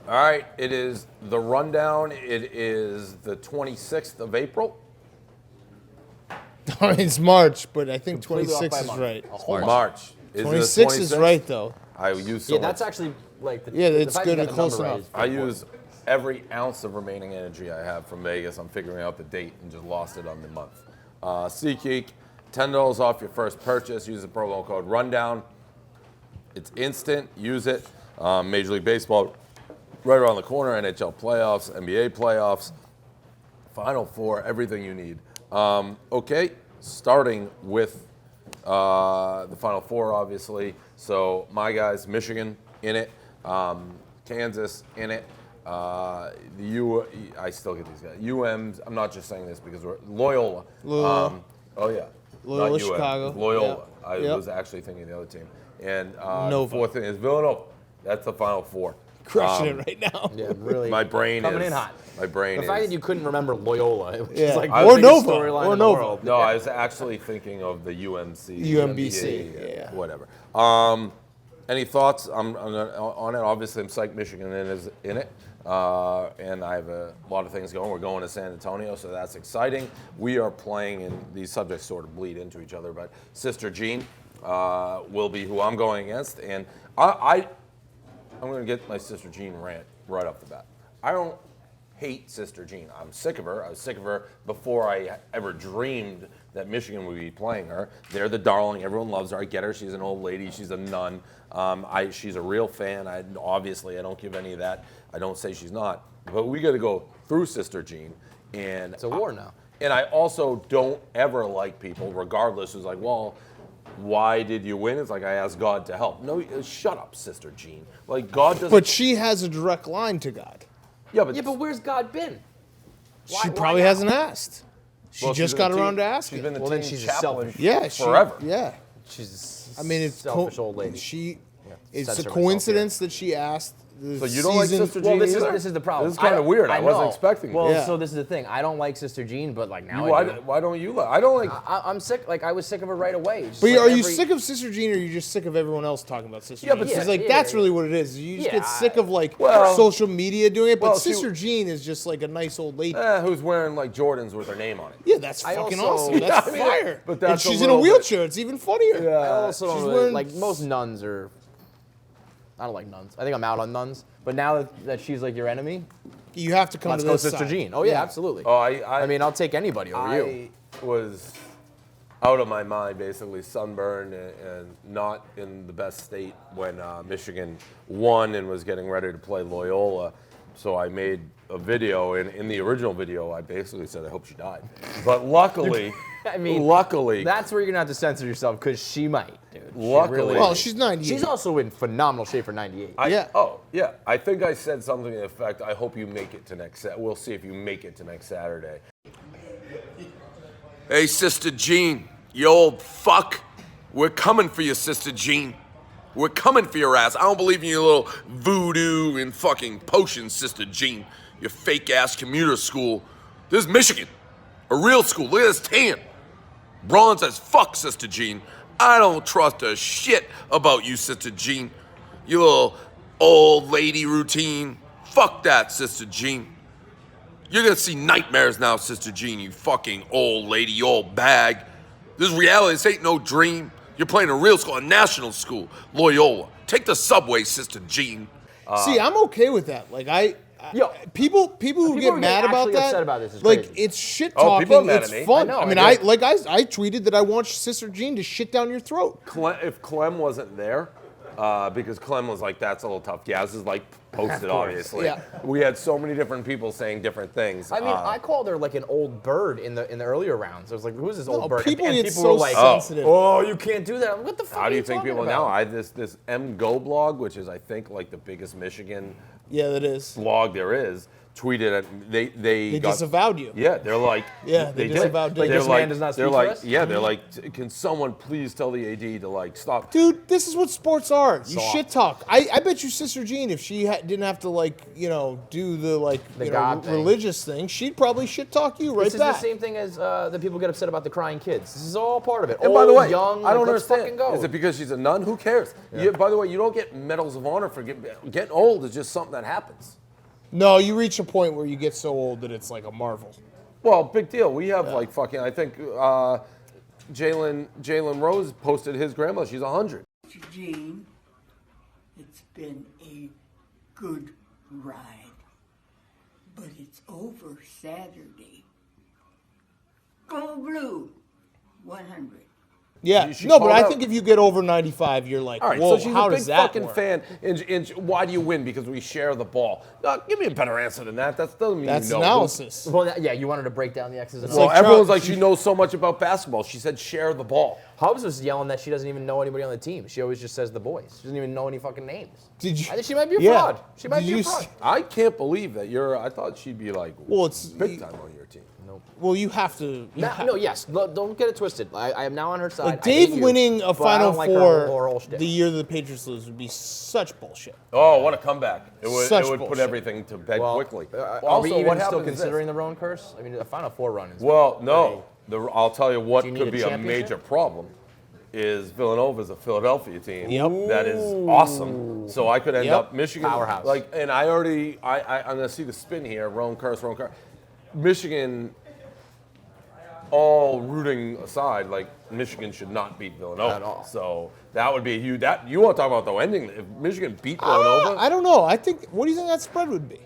All right, it is the rundown. It is the 26th of April. It's March, but I think Completely off 26 by a is month. right. A whole March. Is it 26 is 26th? right, though. I use so Yeah, much. that's actually like the Yeah, the it's fact good you and got the close number right enough. is I pretty use every ounce of remaining energy I have from Vegas. I'm figuring out the date and just lost it on the month. SeatGeek, $10 off your first purchase. Use the promo code Rundown. It's instant. Use it. Major League Baseball right around the corner. NHL playoffs, NBA playoffs, Final Four, everything you need. Okay, starting with the Final Four, obviously. So my guys, Michigan in it, Kansas in it. I still get these guys. UM's. I'm not just saying this because we're Loyola. Loyola. Oh yeah. Loyola, Not UM, Chicago. Loyola. Yep. I Yep. was actually thinking of the other team. And Nova. the fourth thing is Villanova. That's the Final Four. Crushing it right now. Yeah, really. My brain coming is in hot. My brain The fact is. that you couldn't remember Loyola, it was Yeah. just like I the was biggest Nova, storyline or in the Nova. world. No, I was actually thinking of the UMC. UMBC, yeah. Whatever. Any thoughts on it? Obviously, I'm psyched Michigan is in it. And I have a lot of things going. We're going to San Antonio, so that's exciting. We are playing, and these subjects sort of bleed into each other, but Sister Jean will be who I'm going against. And I'm going to get my Sister Jean rant right off the bat. I don't hate Sister Jean. I'm sick of her. I was sick of her before I ever dreamed that Michigan would be playing her. They're the darling. Everyone loves her. I get her. She's an old lady. She's a nun. She's a real fan. Obviously, I don't give any of that. I don't say she's not. But we got to go through Sister Jean. And It's a war now. And I also don't ever like people, regardless, who's like, well, why did you win? It's like I asked God to help. No, shut up, Sister Jean. Like God doesn't. But she has a direct line to God. Yeah, but where's God been? She probably hasn't asked. She well, just she's got been around to She's asking. been the Well, then team she's a chaplain selfish- Yeah, forever. Yeah. She's I mean, it's selfish old lady. It's censor a myself coincidence that she asked. So you don't like Sister Jean Well, this either? is the problem. This is kind of weird. I wasn't know. expecting Well, this. Yeah. so this is the thing. I don't like Sister Jean, but like now I do. Why don't you like? I don't like. I'm sick. Like I was sick of her right away. Just But like are you every- sick of Sister Jean, or are you just sick of everyone else talking about Sister Yeah, Jean? but It's yeah, like yeah, that's yeah. really what it is. You just Yeah, get sick of like well- social media doing it. But well, she- Sister Jean is just like a nice old lady. Who's wearing like Jordans with her name on it? Yeah, that's I fucking also- awesome. That's Yeah, I mean, fire. but And that's a she's in a little bit- wheelchair. It's even funnier. I also don't She's really, wearing- like most nuns are. I don't like nuns. I think I'm out on nuns. But now that she's like your enemy, You have to come let's to go this Sister side. Jean. Oh yeah, absolutely. Oh, I mean, I'll take anybody over you. I was out of my mind, basically sunburned and not in the best state when Michigan won and was getting ready to play Loyola. So I made a video, and in the original video, I basically said, I hope she died. But luckily, I mean, luckily, that's where you're gonna have to censor yourself because she might, dude. She Luckily- really Well, is. she's 98. She's also in phenomenal shape for 98. Yeah. Oh, yeah. I think I said something to the effect, I hope you make it to next Saturday. We'll see if you make it to next Saturday. Hey, Sister Jean, you old fuck. We're coming for you, Sister Jean. We're coming for your ass. I don't believe in your little voodoo and fucking potions, Sister Jean. Your fake-ass commuter school. This is Michigan. A real school. Look at this tan. Bronze as fuck, Sister Jean. I don't trust a shit about you, Sister Jean. You little old lady routine. Fuck that, Sister Jean. You're gonna see nightmares now, Sister Jean, you fucking old lady, you old bag. This is reality. This ain't no dream. You're playing a real school, a national school, Loyola. Take the subway, Sister Jean. See, I'm okay with that. Like Yo, people who are get mad about actually that, upset about this is like crazy. it's shit Oh, people are talking. mad It's at me. fun. I know, I mean, I I tweeted that I want Sister Jean to shit down your throat. If Clem wasn't there, because Clem was like, that's a little tough. Gaz is like posted, obviously. Yeah. We had so many different people saying different things. I mean, I called her like an old bird in the earlier rounds. I was like, "Who's this old bird?" people and get people so were like, sensitive. "Oh, you can't do that." What the fuck? How are do you think talking people about? know? I this MGO blog, which is I think like the biggest Michigan Yeah, that is. blog there is, tweeted at They got, disavowed you. Yeah, they're like, Yeah, they did. disavowed Like, Dave. this man does not they're speak for like, us? yeah, they're like, can someone please tell the AD to like stop? Dude, this is what sports are. You Soft. shit talk. I bet you Sister Jean, if didn't have to do the God thing. religious thing, she'd probably shit talk you right This is back. the same thing as that people get upset about the crying kids. This is all part of it. And by the way, young, I don't let's understand. fucking go. Is it because she's a nun? Who cares? By the way, you don't get medals of honor for getting old. It's just something that happens. No, you reach a point where you get so old that it's like a marvel. Well, big deal. We have I think Jalen Rose posted his grandma. She's 100. Gene, it's been a good ride, but it's over Saturday. Go Blue, 100. Yeah, She no, but called I out- think if you get over 95, you're like, All right, whoa, so she's how a big does that fucking work? fan. And why do you win? Because we share the ball. Give me a better answer than that. That doesn't mean That's you know. analysis. Well, yeah, you wanted to break down the X's and Well, O's. like everyone's Trump- like, she knows so much about basketball. She said share the ball. Hubs was yelling that she doesn't even know anybody on the team. She always just says the boys. She doesn't even know any fucking names. Did you? I think she might be a Yeah. fraud. She might Did be a you fraud. s- I can't believe that I thought she'd be like big time on your team. Well, you have to. No, yes. Don't get it twisted. I am now on her side. Like I hate Dave you, winning a but I Final don't like her Four whole shtick. the year the Patriots lose would be such bullshit. Oh, what a comeback. It Such would put bullshit. everything to bed quickly. Are we Also, even what still happens is considering the Rowan curse? I mean, a Final Four run is. Well, no. I'll tell you what Do you need could a be a championship? major problem is Villanova's a Philadelphia team Yep. that is awesome. So I could end Yep. up Michigan. Powerhouse. And I'm going to see the spin here. Rowan curse. Michigan, all rooting aside, Michigan should not beat Villanova. At all. So that would be a huge, you want to talk about the ending. If Michigan beat Villanova, I don't know. What do you think that spread would be?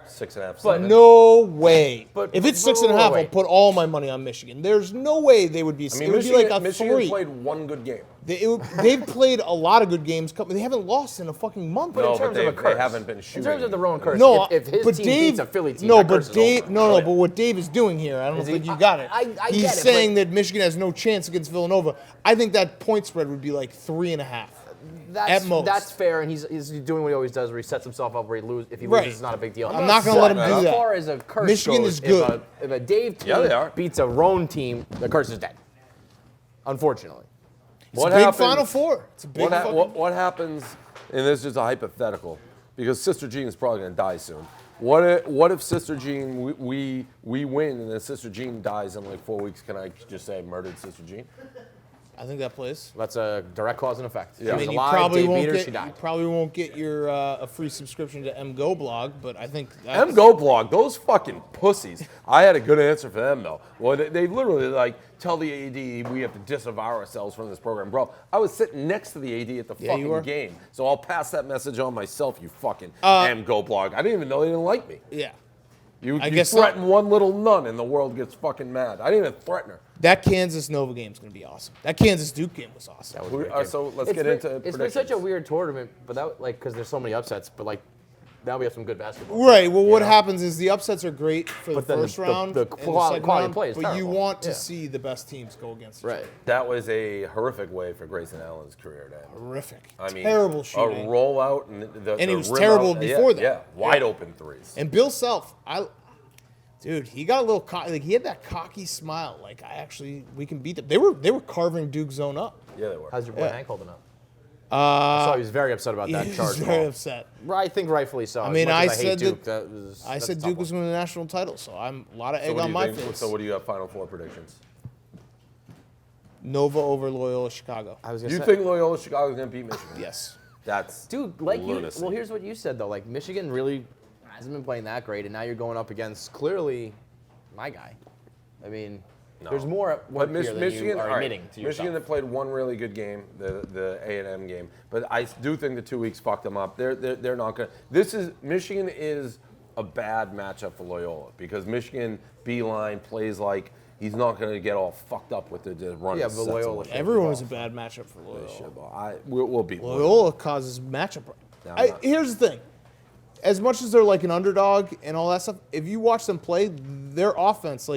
6.5, But 7. No way. But- If it's but- 6.5, I'll wait. put all my money on Michigan. There's no way they would be. I mean, it would Michigan, be like a Michigan 3. played one good game. They've played a lot of good games. They haven't lost in a fucking month. But No, in terms but of a they curse, haven't been shooting. In terms of the Rowan curse, No, if his but team Dave, beats a Philly team, no, that but curse is Dave, over. no, but what Dave is doing here, I don't Is think he- you got it. I He's get it, saying but- that Michigan has no chance against Villanova. I think that point spread would be like 3.5. That's, at most. That's fair, and he's doing what he always does, where he sets himself up where he loses. If he Right. loses, it's not a big deal. I'm not gonna let him do As that. far as a curse Michigan goes, is good. If a Dave team Yeah, they are. beats a Roan team, the curse is dead. Unfortunately. It's a big Final Four. It's a big fucking- What happens, and this is just a hypothetical, because Sister Jean is probably going to die soon. What if Sister Jean, we win, and then Sister Jean dies in like 4 weeks? Can I just say I murdered Sister Jean? I think that plays. That's a direct cause and effect. Yeah. She was You alive, probably Dave won't beat her, get. she You died. probably won't get your a free subscription to MGO blog, but I think that's, MGO blog, those fucking pussies. I had a good answer for them though. Well, they literally tell the AD we have to disavow ourselves from this program, bro. I was sitting next to the AD at the Yeah, you were. fucking game, so I'll pass that message on myself. You fucking MGO blog. I didn't even know they didn't like me. Yeah. You guess threaten one little nun and the world gets fucking mad. I didn't even threaten her. That Kansas Nova game is going to be awesome. That Kansas Duke game was awesome. So let's It's get been- into It's been predictions. such a weird tournament, but that because there's so many upsets, but now we have some good basketball. Right. Well, You what know? hains is the upsets are great for the But then the- first round, the and quality second round, play is but you terrible. want to Yeah. see the best teams go against each Right. other. That was a horrific way for Grayson Allen's career to end. Horrific. I mean, terrible a shooting. rollout and he was rim terrible out- before that. Yeah, wide Yeah. open threes. And Bill Self, dude, he got a little he had that cocky smile. We can beat them. They were carving Duke zone up. Yeah, they were. How's your boy Yeah. Hank holding up? I saw he was very upset about He that was charge. very call. upset. I think rightfully so. I mean, as much I as hate said Duke, that- was, I that's said a tough Duke was one. winning the national title, so I'm a lot of So egg what do on you my think- face. So what do you have Final Four predictions? Nova over Loyola Chicago. I was gonna You say, think Loyola Chicago is going to beat Michigan? Yes. That's dude, lunacy. well, here's what you said though. Michigan really hasn't been playing that great, and now you're going up against clearly my guy. I mean, No. there's more at work But here than Michigan, you are all right, admitting to yourself. Michigan that played one really good game, the A&M game. But I do think the 2 weeks fucked them up. They're not going to. Michigan is a bad matchup for Loyola because Michigan Beeline plays like he's not going to get all fucked up with the run. Yeah, and but sets and Loyola what should. they Everyone do. was a bad matchup for Loyola. We'll beat Loyola. Loyola causes matchup. No, I'm not. Here's the thing. As much as they're like an underdog and all that stuff, if you watch them play, their offense,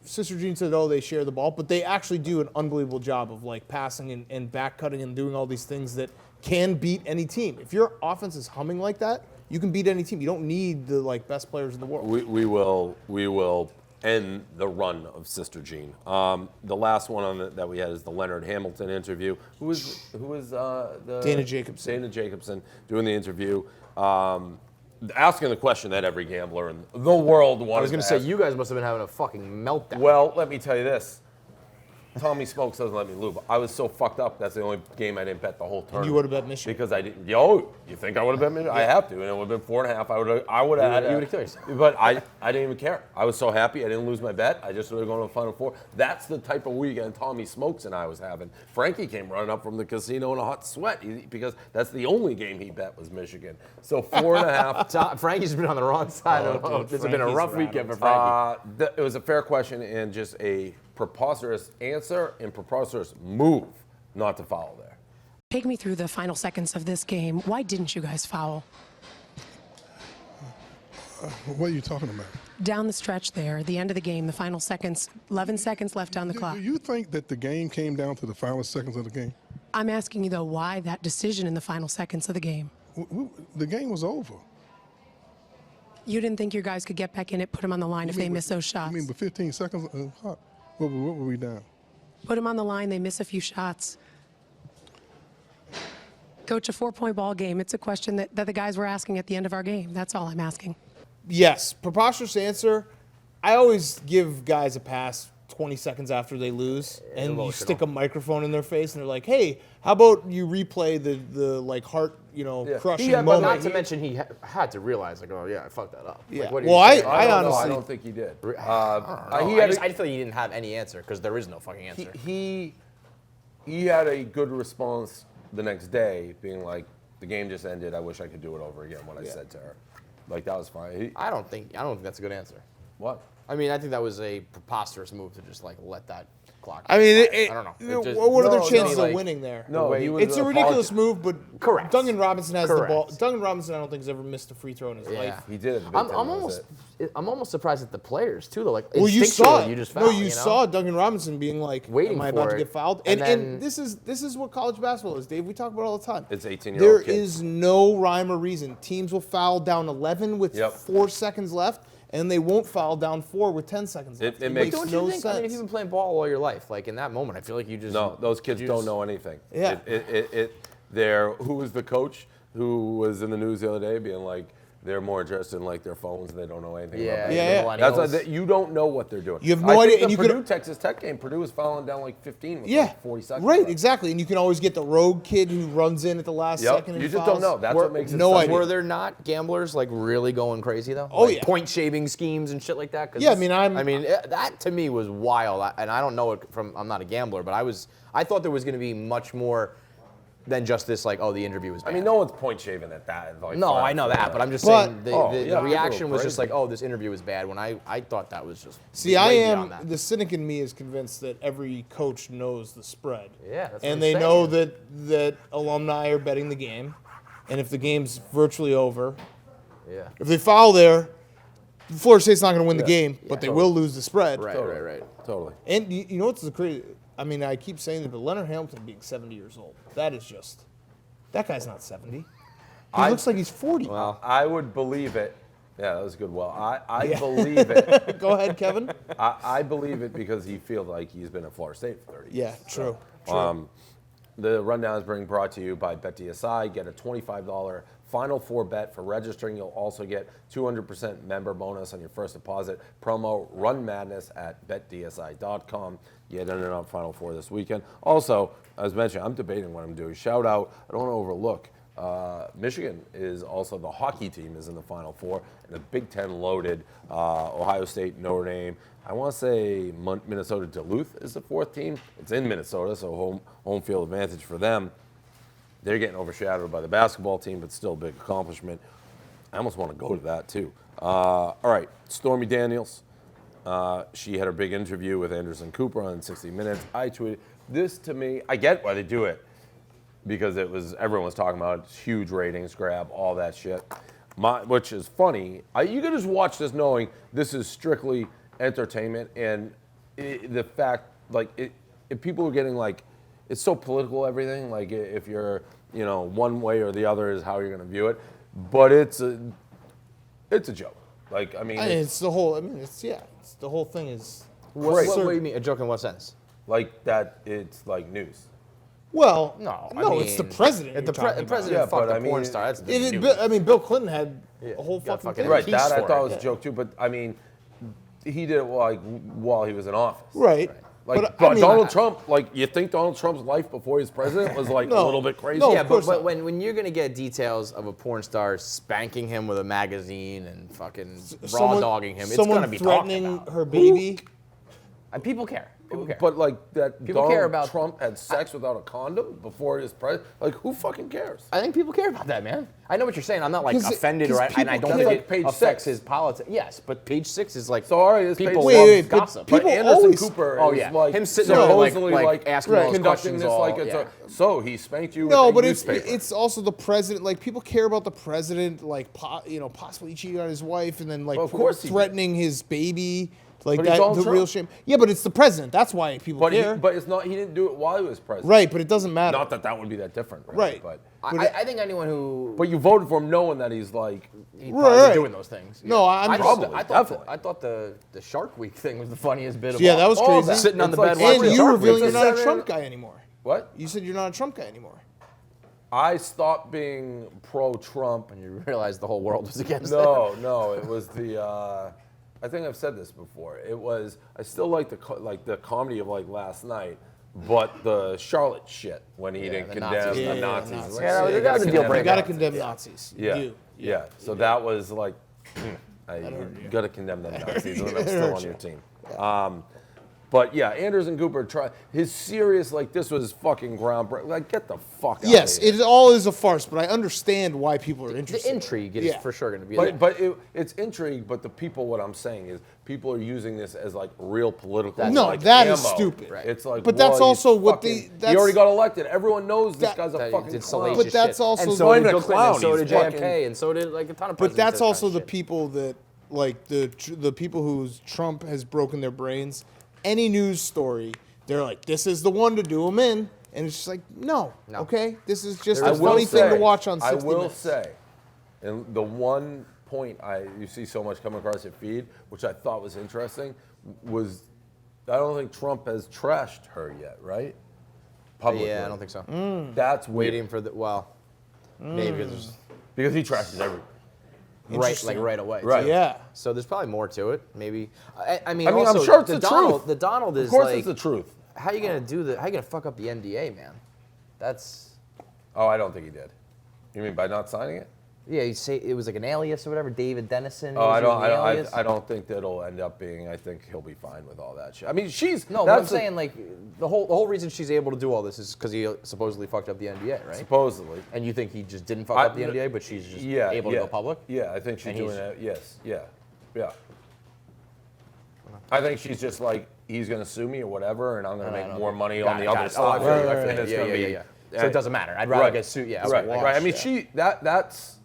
Sister Jean said, they share the ball, but they actually do an unbelievable job of passing and back cutting and doing all these things that can beat any team. If your offense is humming like that, you can beat any team. You don't need the best players in the world. We will end the run of Sister Jean. The last one that we had is the Leonard Hamilton interview. Who was the Dana Jacobson. Dana Jacobson doing the interview. asking the question that every gambler in the world wanted. I was going to say, ask. you guys must have been having a fucking meltdown. Well, let me tell you this. Tommy Smokes doesn't let me lose. I was so fucked up. That's the only game I didn't bet the whole tournament. You would have bet Michigan. Because I didn't. Yo, you think I would have bet Michigan? I have to, and it would have been 4.5. I would have had. You would have killed yourself. But I didn't even care. I was so happy. I didn't lose my bet. I just would have gone to the Final Four. That's the type of weekend Tommy Smokes and I was having. Frankie came running up from the casino in a hot sweat because that's the only game he bet was Michigan. So 4.5. Frankie's been on the wrong side. dude, This has been a Frankie's rough weekend for Frankie. It was a fair question and just a preposterous answer and preposterous move not to foul there. Take me through the final seconds of this game. Why didn't you guys foul? What are you talking about? Down the stretch there, the end of the game, the final seconds, 11 seconds left on the clock. Do you think that the game came down to the final seconds of the game? I'm asking you, though, why that decision in the final seconds of the game? The game was over. You didn't think your guys could get back in it, put them on the line if they miss those shots? I mean, but 15 seconds, what were we down? Put them on the line, they miss a few shots. Coach, a 4-point ball game. It's a question that the guys were asking at the end of our game. That's all I'm asking. Yes, preposterous answer. I always give guys a pass 20 seconds after they lose, and you stick a microphone in their face, and they're like, "Hey, how about you replay the like heart, crushing Yeah, but moment?" not to mention he had to realize, like, oh yeah, I fucked that up. Yeah. Like, what do you Well, say? I honestly, I don't think he did. I feel he didn't have any answer because there is no fucking answer. He had a good response the next day, being like, "The game just ended. I wish I could do it over again." What I said to her, like that was fine. I don't think that's a good answer. What? I mean, I think that was a preposterous move to just like let that clock. I mean, I don't know. It just- what are their no, chances like, of winning there? No, he was It's a ridiculous move, but Correct. Duncan Robinson has the ball. Correct. Duncan Robinson, I don't think, has ever missed a free throw in his life. He did. I'm almost surprised at the players too. Though, like Well, you saw instinctually, it. you just No, foul, you know? saw Duncan Robinson being like, Waiting "Am I for about to it, get fouled?" and And then- this is what college basketball is, Dave. We talk about it all the time. It's 18-year-old There kids. is no rhyme or reason. Teams will foul down 11 with Yep. 4 seconds left, and they won't foul down 4 with 10 seconds left. It makes Don't no you think? sense. I mean, if you've been playing ball all your life, like in that moment, I feel like you just No, those kids don't know anything. Yeah. Who was the coach who was in the news the other day being like, they're more interested in like their phones and they don't know anything Yeah, about the Yeah, basketball. yeah. millennials. That's you don't know what they're doing. You have I no think idea, The and you could- Purdue Texas Tech game, Purdue was falling down like 15 with Yeah, like 40 seconds. right, left. exactly. And you can always get the rogue kid who runs in at the last Yep. second and You just fouls. don't know. That's what makes it no such a- idea. Were there not gamblers like really going crazy though? Oh, Like, yeah. point shaving schemes and shit like that. 'Cause Yeah, I mean, that to me was wild, and I don't know it from. I'm not a gambler, but I thought there was going to be much more than just this. Like, oh, the interview was bad. I mean, no one's point shaving at that. Like, No, five I know foot. that, but I'm just But- saying the yeah, reaction people was are just like, crazy. oh, this interview was bad. When I thought that was just See, I way am beyond that. the cynic in me is convinced that every coach knows the spread. Yeah, that's what and I'm they saying. know that alumni are betting the game, and if the game's virtually over, Yeah. if they foul there, Florida State's not going to win the game, but they will lose the spread. Right. Totally. And you know what's the crazy? I mean, I keep saying it, but Leonard Hamilton being 70 years old, that is just that guy's not 70. He looks like he's 40. Well, I would believe it. Yeah, that was good. Well, I Yeah. believe it. Go ahead, Kevin. I believe it because he feels like he's been at Florida State for 30 years. Yeah, true. The rundown is being brought to you by BetDSI. Get a $25 Final Four bet for registering. You'll also get 200% member bonus on your first deposit. Promo Run Madness at betdsi.com. Get in and out Final Four this weekend. Also, as mentioned, I'm debating what I'm doing. Shout out, I don't want to overlook, Michigan is also, the hockey team is in the Final Four, and the Big Ten loaded. Ohio State, Notre Dame. I want to say Minnesota Duluth is the fourth team. It's in Minnesota, so home field advantage for them. They're getting overshadowed by the basketball team, but still a big accomplishment. I almost want to go to that too. All right, Stormy Daniels. She had her big interview with Anderson Cooper on 60 Minutes. I tweeted, this to me, I get why they do it, because everyone was talking about it, huge ratings grab, all that shit. Which is funny. You can just watch this knowing this is strictly entertainment, and the fact, like, if people are getting like, it's so political, everything. Like, if you're, one way or the other is how you're going to view it, but it's a joke. Like, I mean, It's the whole. I mean, it's the whole thing is. what do you mean? A joke in what sense? like that. It's like news. Well, No, it's the president. If you're the talking about. president Yeah, fucked but a I mean, porn star, that's If different it- news. I mean, Bill Clinton had a whole got fucking fucking thing. Right, Peace that I for thought it, was a joke too. But I mean, he did it while he was in office. Right. Like, But I mean, Donald Trump, like, you think Donald Trump's life before he was president was like a No. little bit crazy? No, Yeah, of course but not. when you're gonna get details of a porn star spanking him with a magazine and fucking raw dogging him, it's someone gonna be talked threatening about. her baby. And people care. People care. But like that, People care Donald about- Trump had sex without a condom before his president. Like, who fucking cares? I think people care about that, man. I know what you're saying. I'm not like 'Cause it- offended 'cause and I people don't care. think Like page it affects 6. his politics. Yes, but page 6 is like So all right, it's people page love Wait, but gossip. But people Anderson always- Cooper Oh, is yeah. like Him sitting there, supposedly like, asking all those conducting questions this all- like it's yeah. so he spanked you No, with but a it's newspaper. also the president. Like people care about the president, like possibly cheating on his wife, and then like Well, of course he did. threatening his baby. Like But he's that, Donald the Trump. real shame. Yeah, but it's the president. That's why people but care. but it's not. He didn't do it while he was president. Right, but it doesn't matter. Not that would be that different. Right. But I think anyone who you voted for him knowing that he's like. he'd probably Right. be doing those things. No, I'm I just- thought, Probably, I thought the Shark Week thing was the funniest bit of Yeah, all. that was Oh, crazy. that- Sitting on it's the like bed Shark and watching Week. you Shark revealing Week. you're not a Seven- Trump guy anymore. What? You said you're not a Trump guy anymore. I stopped being pro-Trump. And you realize the whole world was against No, it was the. I think I've said this before. It was. I still like the comedy of like last night, but the Charlotte shit when he didn't the condemn Nazis. the Yeah, Nazis. Nazis. Like, Yeah, that was- you that was a gotta deal You breaker. got to Nazis. condemn Nazis. Yeah, You. yeah. So that was like, you got to condemn them Nazis, and I'm still on your team. But yeah, Anderson Cooper tried his serious like this was fucking groundbreaking. Like get the fuck out. Yes, of here. it all is a farce, but I understand why people are The interested. intrigue is Yeah. for sure going to be there. But it's intrigue. But the people, what I'm saying is, people are using this as like real political. No, like, that is ammo. stupid. Right. It's like, But that's well, also he's what fucking- they- he already that's- got elected. Everyone knows this That- guy's a That fucking did clown. salacious But that's shit. also and the- so Not did even a Bill Clinton, clown, and so he's did fucking- JFK, and so did like a ton of But presidents. that's did that also kind the of shit. people that like the people whose Trump has broken their brains. Any news story, they're like, "This is the one to do them in," and it's just like, no. Okay, this is just I a will funny thing to say- watch on 60 I will Minutes. say, and the one point you see so much come across your feed, which I thought was interesting, was I don't think Trump has trashed her yet, right? Publicly. Yeah, I don't think so. That's weird. Waiting for the maybe Because he trashes everything. right away. too. Right. Yeah. So there's probably more to it. Maybe. I mean, I'm also, sure it's the the Donald, truth. The Donald is Of course, like, it's the truth. how you gonna do that? How you gonna fuck up the NDA, man? That's Oh, I don't think he did. You mean by not signing it? yeah. You say it was like an alias or whatever. David Dennison. Oh, was using the alias. I don't think that'll end up being. I think he'll be fine with all that shit. I mean, she's No, but I'm that's the- saying like the whole reason she's able to do all this is because he supposedly fucked up the NDA, right? supposedly. And you think he just didn't fuck up the NDA, but she's just able to go public? Yeah, I think she's And doing he's- that. Yes, yeah. I think she's just like he's gonna sue me or whatever, and I'm gonna make more money on the other side. Oh, I feel you, and it's gonna be- So it doesn't matter. I'd rather get sued. Yeah, right, okay. right. I mean, that's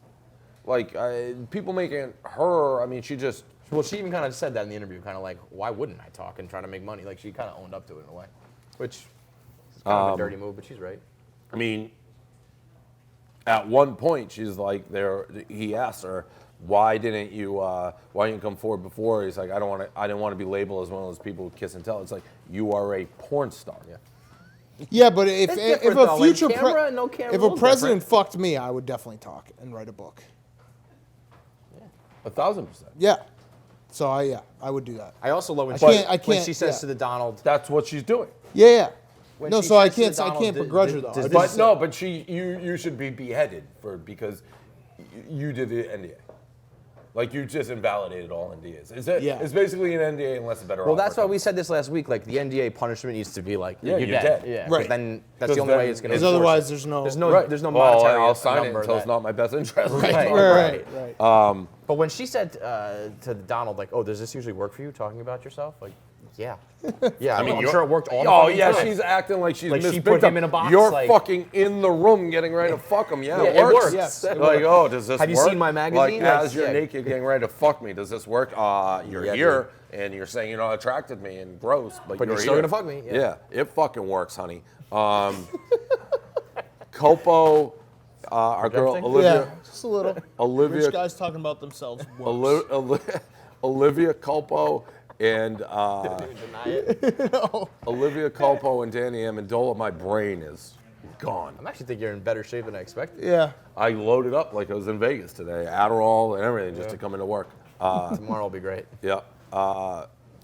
like people making her. I mean, she just. Well, she even kind of said that in the interview, kind of like, why wouldn't I talk and try to make money? Like she kind of owned up to it in a way, which is kind of a dirty move, but she's right. I mean, at one point, she's like, he asked her, why didn't you come forward before? He's like, I didn't want to be labeled as one of those people who kiss and tell. It's like, you are a porn star. Yeah. Yeah, but if It's if different, a though. Like, future camera, no camera, if a a little president different. fucked me, I would definitely talk and write a book. 1,000%. Yeah. So I would do that. I also love when I she can't- I when can't- she says yeah. to the Donald. That's what she's doing. Yeah. When No, she so I says to the can't Donald, begrudge her though. does I this- just- But you should be beheaded because you did the NDA. Like you just invalidated all NDAs. Yeah. It's basically an NDA unless a better Well, offer that's why we comes. said this last week. Like the NDA punishment needs to be like Yeah, you're you're dead. dead. Yeah, 'cause Right. then that's the Because only way then- it's going to. Because otherwise there's no there's no Well, monetary I'll sign it number until that, it's not my best interest. right. But when she said to Donald, like, "Oh, does this usually work for you?" Talking about yourself, like, yeah, yeah. I mean, I'm you're- sure it worked all the Oh fucking yeah, time. she's acting like she's Like Miss she Big put Time. him in a box, You're like- fucking in the room getting ready to fuck him. Yeah, Yeah, it it works. works. Yes, it Like, oh, does this Have you work? seen my magazine? Like, Like, as you're yeah. naked getting ready to fuck me, does this work? You're Yeah, here, and you're saying you're not attracted to me and gross, but you're still here. gonna fuck me, yeah. Yeah, it fucking works, honey. Culpo, our girl everything? Olivia. Yeah, just a little. Olivia. Rich guys talking about themselves. Olivia Culpo and Olivia Culpo and Danny Amendola. My brain is gone. I actually think you're in better shape than I expected. Yeah. I loaded up like I was in Vegas today, Adderall and everything, just to come into work. Tomorrow will be great. Yeah.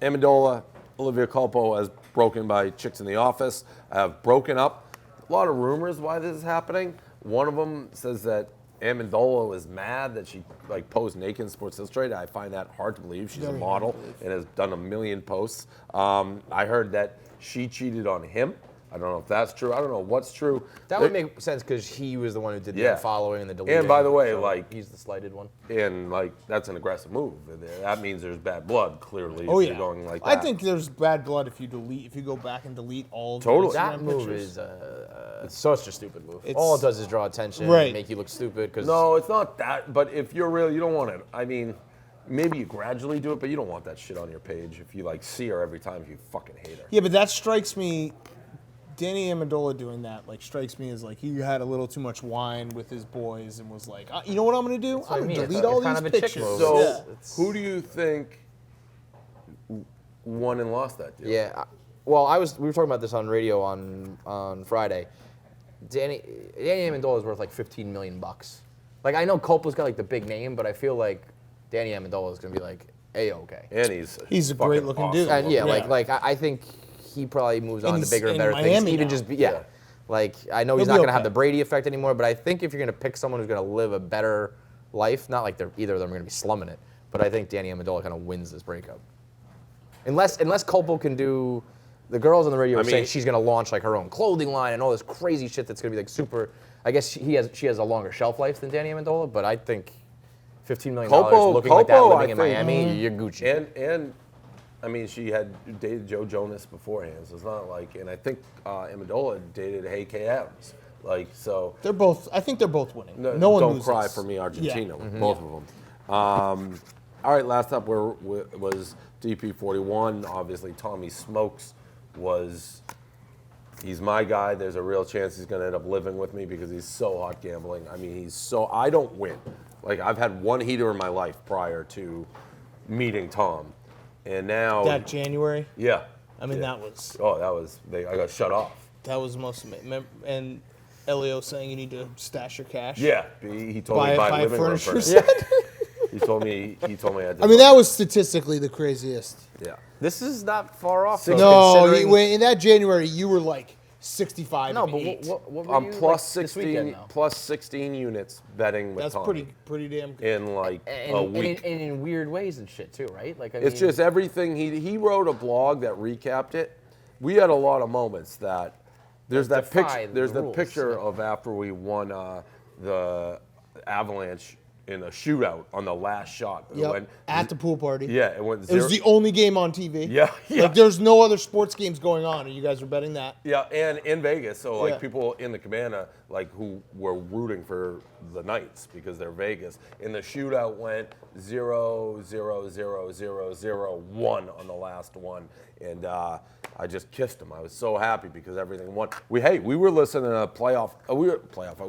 Amendola, Olivia Culpo has broken by chicks in the office. Have broken up. A lot of rumors why this is happening. One of them says that Amendola was mad that she like posed naked in Sports Illustrated. I find that hard to believe. She's a model and has done a million posts. I heard that she cheated on him. I don't know if that's true. I don't know what's true. That would make sense because he was the one who did the unfollowing and the deleting. And by the way, so like he's the slighted one. And like that's an aggressive move. That means there's bad blood. Clearly, Oh if yeah. you're going like that. I think there's bad blood if you go back and delete all of Totally. the Instagram That move pictures. is such a stupid move. It's- All it does is draw attention, Right. and make you look stupid. Cause No, it's not that. But if you're real, you don't want it. I mean, maybe you gradually do it, but you don't want that shit on your page. If you like see her every time, if you fucking hate her. Yeah, but that strikes me. Danny Amendola doing that like strikes me as like he had a little too much wine with his boys and was like, you know what I'm gonna do? what I I'm gonna mean. It's delete all kind these of a chick pictures. move. So, Yeah. who do you think won and lost that deal? Yeah. Well, we were talking about this on radio on Friday. Danny Amendola is worth like $15 million. Like I know Culpo's got like the big name, but I feel like Danny Amendola is gonna be like A-okay. And He's a great-looking dude. And yeah, Yeah. like I think he probably moves on to he's bigger and in better Miami things. Even now. just Yeah. like I know he's He'll not be gonna have okay. the Brady effect anymore, but I think if you're gonna pick someone who's gonna live a better life, not like either of them are gonna be slumming it, but I think Danny Amendola kind of wins this breakup. Unless Culpo can do. The girls on the radio are saying she's gonna launch like her own clothing line and all this crazy shit that's gonna be like super. I guess she has a longer shelf life than Danny Amendola, but I think $15 million looking like that, Culpo, living in I think- Miami, you're Gucci. And I mean, she had dated Joe Jonas beforehand, so it's not like. And I think Amendola dated Hey K. Adams. Like so. They're both. I think they're both winning. No, one Don't loses. cry for me, Argentina. Yeah. With both of them. All right, last up was DP41. Obviously, Tommy Smokes he's my guy. There's a real chance he's going to end up living with me because he's so hot gambling. I mean, I don't win. Like, I've had one heater in my life prior to meeting Tom. And now. That January. Yeah. I mean, yeah. I got shut off. that was most. And Elio saying you need to stash your cash. Yeah. He told me to buy buy living room furniture furniture. set. He told me I had to. I mean, that was statistically the craziest. Yeah. This is not far off. though, No, considering- in that January you were like 65. No, and but 8. what were I'm you, plus like, this 16, weekend, though? plus 16 units betting with That's Tommy pretty damn good. in like And, a week. and in weird ways and shit too, right? Like It's just everything. He wrote a blog that recapped it. We had a lot of moments that there's that defy picture. the There's the rules. picture of after we won the Avalanche in a shootout on the last shot. It Yep. went- At the pool party. yeah, it went It zero. was the only game on TV. Yeah, yeah. Like there's no other sports games going on, and you guys were betting that. Yeah, and in Vegas, so like Yeah. people in the cabana, like who were rooting for the Knights because they're Vegas. And the shootout went 0-0-0-0-0-0-1 on the last one, and I just kissed him. I was so happy because everything won. We were listening to a playoff. We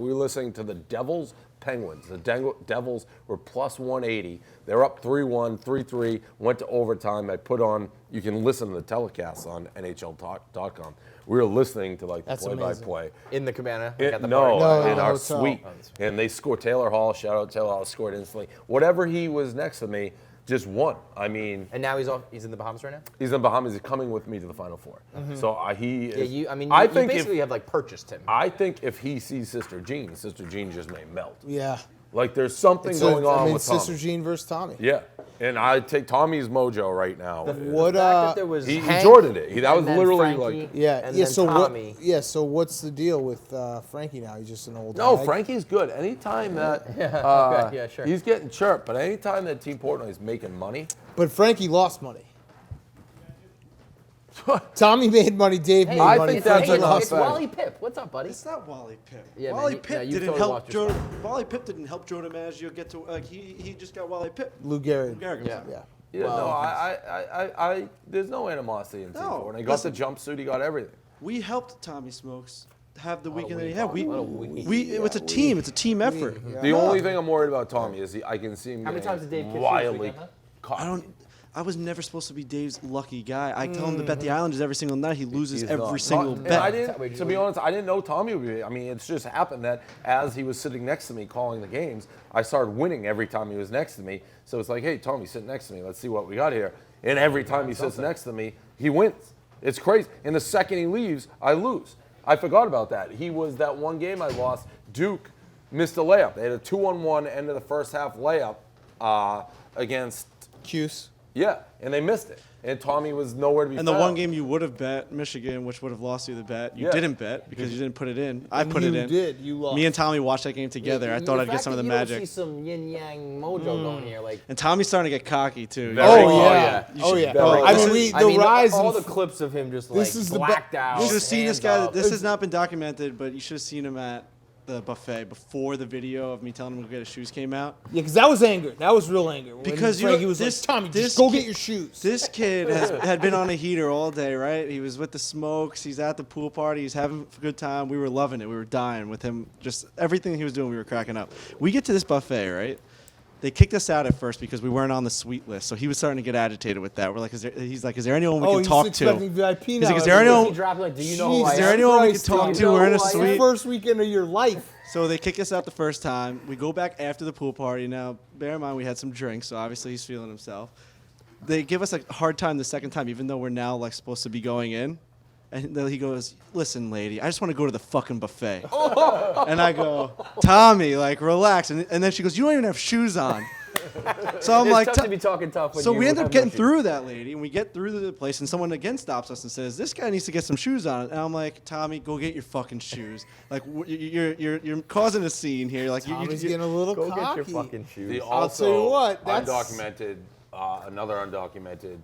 were listening to the Devils. Penguins. The Devils were plus 180. They were up 3-1, 3-3, went to overtime. I put on, you can listen to the telecasts on NHLtalk.com. We were listening to like the That's play-by-play. in the cabana. like, at the No, party. No, in in the our hotel. suite. And they scored. Taylor Hall, shout out Taylor Hall, scored instantly. Whatever he was next to me, just won. I mean, And now he's in the Bahamas right now. he's in Bahamas. He's coming with me to the Final Four. So he is. Yeah, you I think basically have like purchased him. I think if he sees Sister Jean just may melt. Yeah. Like there's something It's going on with Sister Tommy. Jean versus Tommy. Yeah, and I take Tommy's mojo right now. What? The fact that there was He Hank Jordaned it. That and was then literally Frankie, like. Yeah. and Yeah. then So Tommy. what? Yeah. So what's the deal with Frankie now? He's just an old. No, hag? Frankie's good. Anytime that okay, yeah, sure. he's getting chirped, but anytime that Team Portnoy is making money, But Frankie lost money. Tommy made money. Dave made I money. think that's Frankie enough. lost. It's fact. Wally Pip. What's up, buddy? It's not Wally Pip. Yeah, man, Wally you- Pip yeah, you didn't totally help lost your Joe. spot. Wally Pip didn't help Joe DiMaggio get to. He just got Wally Pip. Lou Gehrig. Gehrig. Yeah. Yeah. yeah, Well, no, I there's no animosity in Team No, Portnoy. He got the jumpsuit, he got everything. We helped Tommy Smokes have the a weekend that he week had. off. We, What a week. it's a team. It's a team effort. Yeah. The only thing I'm worried about Tommy is I can see him How many getting times did Dave kiss you this wildly weekend, huh? cocky. I was never supposed to be Dave's lucky guy. I tell him to bet the Islanders every single night. He loses He's every not. single And bet. I didn't, to be honest, I didn't know Tommy would be. I mean, it's just happened that as he was sitting next to me calling the games, I started winning every time he was next to me. So it's like, hey, Tommy, sit next to me. Let's see what we got here. And every time he sits next to me, he wins. It's crazy. And the second he leaves, I lose. I forgot about that. He was that one game I lost. Duke missed a layup. They had a 2-on-1 end of the first half layup against Cuse. Yeah, and they missed it. And Tommy was nowhere to be And found. the one game you would have bet Michigan, which would have lost you the bet, you Yeah. didn't bet because you didn't put it in. I put it in. You did. You lost. Me and Tommy watched that game together. I thought I'd get some of the magic. See some yin yang mojo going here, like. And Tommy's starting to get cocky too. Very- Oh, Oh, yeah. yeah. Oh, yeah. Very- I mean, the rise all in the clips of him just This like is the blacked out. You should have seen this hands guy. up. This has not been documented, but you should have seen him at the buffet before the video of me telling him to go get his shoes came out. Yeah, because that was anger. That was real anger. When Because you Frankie know, was this- like, Tommy, this just go kid- get your shoes. This kid had been on a heater all day, right? He was with the smokes. He's at the pool party. He's having a good time. We were loving it. We were dying with him. Just everything he was doing, we were cracking up. We get to this buffet, right? They kicked us out at first because we weren't on the suite list. So he was starting to get agitated with that. We're like, he's like, is there anyone we can he's talk expecting to? VIP He's now. like, is there anyone? He dropped like, do you know who I Jesus Is there am? anyone we can Christ, talk dude. to? We're in a It's It's the suite. first weekend of your life. So they kick us out the first time. We go back after the pool party. Now, bear in mind, we had some drinks, so obviously he's feeling himself. They give us a hard time the second time, even though we're now like supposed to be going in. And then he goes, listen, lady, I just want to go to the fucking buffet. And I go, Tommy, like, relax. And then she goes, you don't even have shoes on. So I'm It's like, tough to be talking tough. When so you we end up have getting no shoes. through that lady, and we get through the place, and someone again stops us and says, "This guy needs to get some shoes on." And I'm like, "Tommy, go get your fucking shoes. Like, you're causing a scene here. Like, Tommy's getting a little Go cocky. get your fucking shoes. The I'll tell you what, that's- undocumented, another undocumented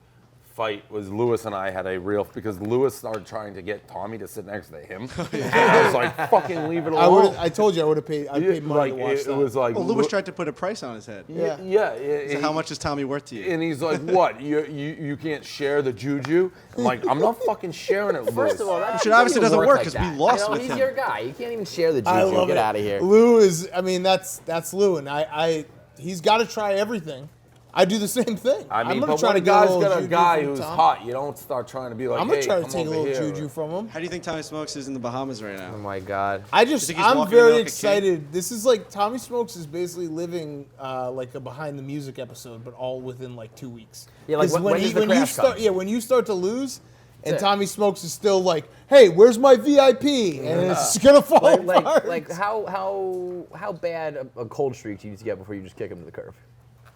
fight was Lewis and I had a real, because Lewis started trying to get Tommy to sit next to him. And I was like, fucking leave it alone. I told you I would have paid. I paid money Like, to watch it that. was like, Well, Lewis tried to put a price on his head. Yeah. yeah. So how much is Tommy worth to you? And he's like, what? You can't share the juju? I'm like, I'm not fucking sharing it, Lewis. First of all, that Which obviously doesn't work 'cause we that. lost You know, with he's him. your guy. You can't even share the I juju. love Get it. out of here. Lou is. I mean, that's Lou, and he's got to try everything. I do the same thing. I mean, I'm gonna but try when to a get guy's little got a juju guy from who's Tom. hot, you don't start trying to be like, I'm gonna hey, try to come take a over little here. juju from him. How do you think Tommy Smokes is in the Bahamas right now? Oh my God. think he's I'm walking around very like a king? excited. This is like Tommy Smokes is basically living like a behind the music episode, but all within like 2 weeks. Yeah, like, This is when does the you crash start, come? yeah, when you start to lose, and it. Tommy Smokes is still like, "Hey, where's my VIP?" And it's gonna fall apart. Like how bad a cold streak do you need to get before you just kick him to the curb?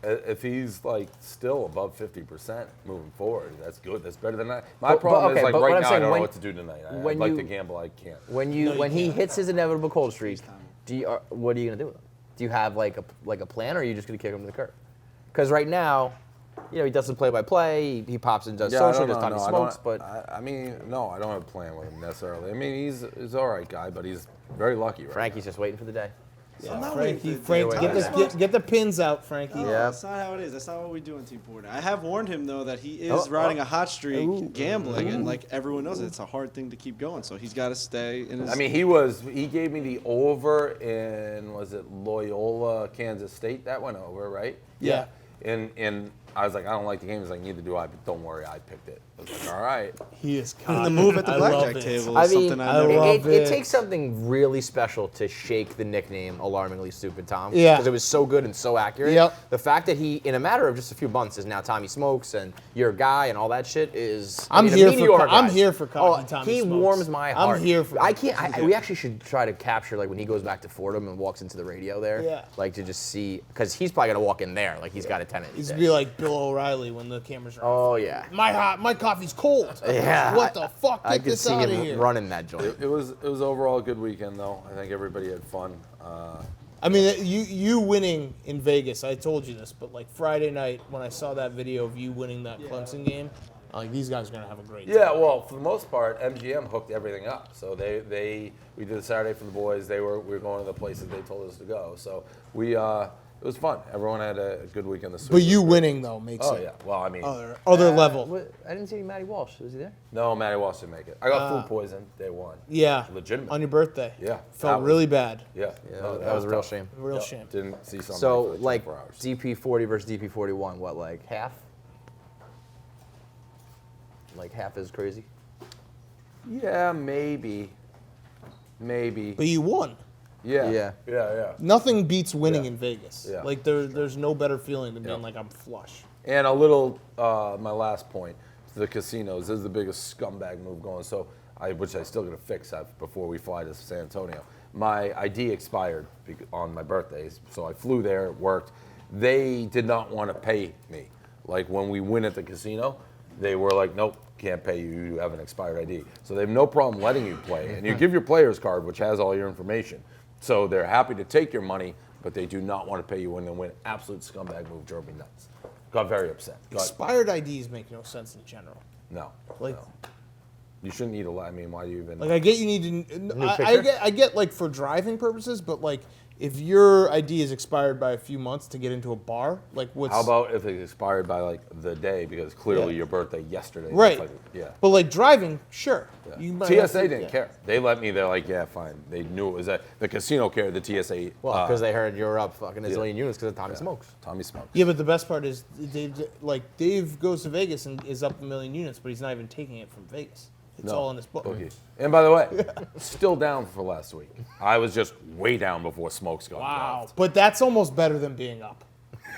If he's like still above 50% moving forward, that's good. That's better than that. My But- problem okay, is like but what right I'm now I saying, don't know when- what to do tonight. I'd when like you- to gamble, I can't. When he hits his inevitable cold streak, what are you gonna do with him? Do you have like a plan, or are you just gonna kick him to the curb? Because right now, you know, he does the play-by-play. He pops and does I social, don't does know, Tommy no, I Smokes, don't- but I mean, no, I don't have a plan with him necessarily. I mean, he's all right guy, but he's very lucky right Frankie's just waiting for the day. I'm not waiting Frankie, for- Frank, Yeah. get the pins out, Frankie. No, Yeah. that's not how it is. That's not what we do in Team Porter. I have warned him though that he is riding a hot streak, gambling, and like everyone knows, it's a hard thing to keep going. So he's got to stay in his. I mean, he gave me the over in, was it Loyola, Kansas State? That went over, right? Yeah. And I was like, I don't like the game. He's like, neither do I, but don't worry, I picked it. I was like, all right. He is and cocky. the move at the I love blackjack it. table I is mean, something I I never. love it it. takes something really special to shake the nickname Alarmingly Stupid Tom. Yeah. Because it was so good and so accurate. Yep. The fact that he, in a matter of just a few months, is now Tommy Smokes and your guy and all that shit is. I'm a here for meteor, co- I'm guys. here for cocky Tommy He Smokes. warms my I'm heart. here for I it. can't. We actually should try to capture like when he goes back to Fordham and walks into the radio there. Yeah. Like to just see, because he's probably gonna walk in there like he's got a tenant. He's gonna be like Bill O'Reilly when the cameras are on. Oh yeah. My coffee's cold. Yeah. What the fuck? I Get could this see out of him here. running that joint. It was overall a good weekend, though. I think everybody had fun. I mean, you winning in Vegas. I told you this, but like Friday night when I saw that video of you winning that Clemson game, I'm like these guys are gonna have a great time. Yeah, well, for the most part, MGM hooked everything up. So we did a Saturday for the boys. We were going to the places they told us to go. So it was fun. Everyone had a good weekend this week. But you winning though makes Oh it yeah. Well, I mean, other level. I didn't see Matty Walsh. Was he there? no, Matty Walsh didn't make it. I got food poison day one. Yeah, Legitimate. on your birthday. Yeah, felt that was- really bad. Yeah. No, that was a real tough. shame. Real Yeah, shame. Didn't see something So for like 24 hours. DP40 versus DP41, what, like half? like half as crazy? Yeah, maybe. But you won. Yeah. Nothing beats winning Yeah. in Vegas. Yeah. Like there's no better feeling than being Yeah. like I'm flush. And a little, my last point, the casinos this is the biggest scumbag move going. So, which I still gotta fix before we fly to San Antonio. My ID expired on my birthday, so I flew there, it worked. They did not want to pay me. Like when we win at the casino, they were like, nope, can't pay you, you have an expired ID. So they have no problem letting you play. And you give your player's card, which has all your information. So they're happy to take your money, but they do not want to pay you when they win. Absolute scumbag move, drove me nuts. Got very upset. Expired IDs make no sense in general. No. Like, no. You shouldn't need I mean, why do you even? like I get you need to. New I picture? get like for driving purposes, but like if your ID is expired by a few months to get into a bar, like what's How about if it's expired by like the day because clearly Yeah. your birthday yesterday? That's right? Like, yeah. But like driving, sure. Yeah. You might have TSA to- didn't yeah. care. They let me. They're like, yeah, fine. They knew it was that the casino cared. The TSA. Well, because they heard you're up fucking a zillion units because of Tommy Smokes. Tommy Smokes. Yeah, but the best part is Dave goes to Vegas and is up a million units, but he's not even taking it from Vegas. It's all in his book. Bookie. And by the way, still down for last week. I was just way down before Smokes got Wow, involved. but that's almost better than being up.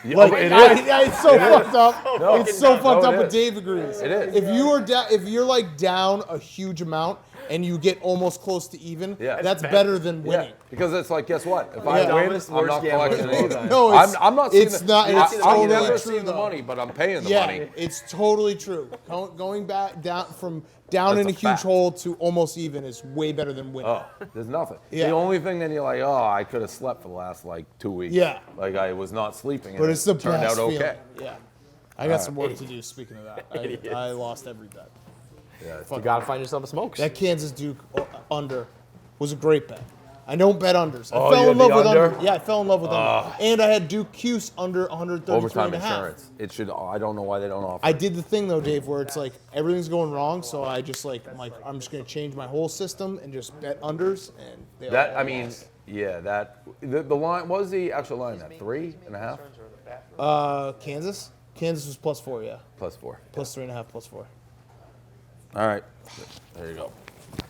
Yeah, Like, it I- is. I- it's so fucked up. No, It's so fucked no, up, it but is. Dave agrees. It is. If you are down, if you're like down a huge amount and you get almost close to even, Yeah. that's better than Yeah, winning. because it's like, guess what? If Yeah. I win, Dumbest, I'm worst not gambler collecting of all anything. time. No, it's- I'm not seeing it's the, not- I- it's I'm totally never true, seeing the though. money, but I'm paying the Yeah, money. it's totally true. Going back down from down That's in a a huge fact. hole to almost even is way better than winning. Oh, there's nothing. Yeah. The only thing that you're like, oh, I could have slept for the last like 2 weeks. Yeah. Like I was not sleeping. But and it's the it turned best out okay. feeling. Yeah, I got some work to do. Speaking of that, I lost every bet. Yeah. You gotta find yourself a Smokes. That Kansas Duke under was a great bet. I don't bet unders. I Oh, fell you in had love the with under? under. Yeah, I fell in love with under. And I had Duke Cuse under 133 Overtime and a half. insurance. It should. I don't know why they don't offer. I did the thing though, Dave, where it's like everything's going wrong, so I just like I'm just gonna change my whole system and just bet unders, and they that. all I mean, lost. yeah. That the line. What was the actual line? At 3.5 Kansas was +4, yeah, +4. +3.5, +4. All right. There you go.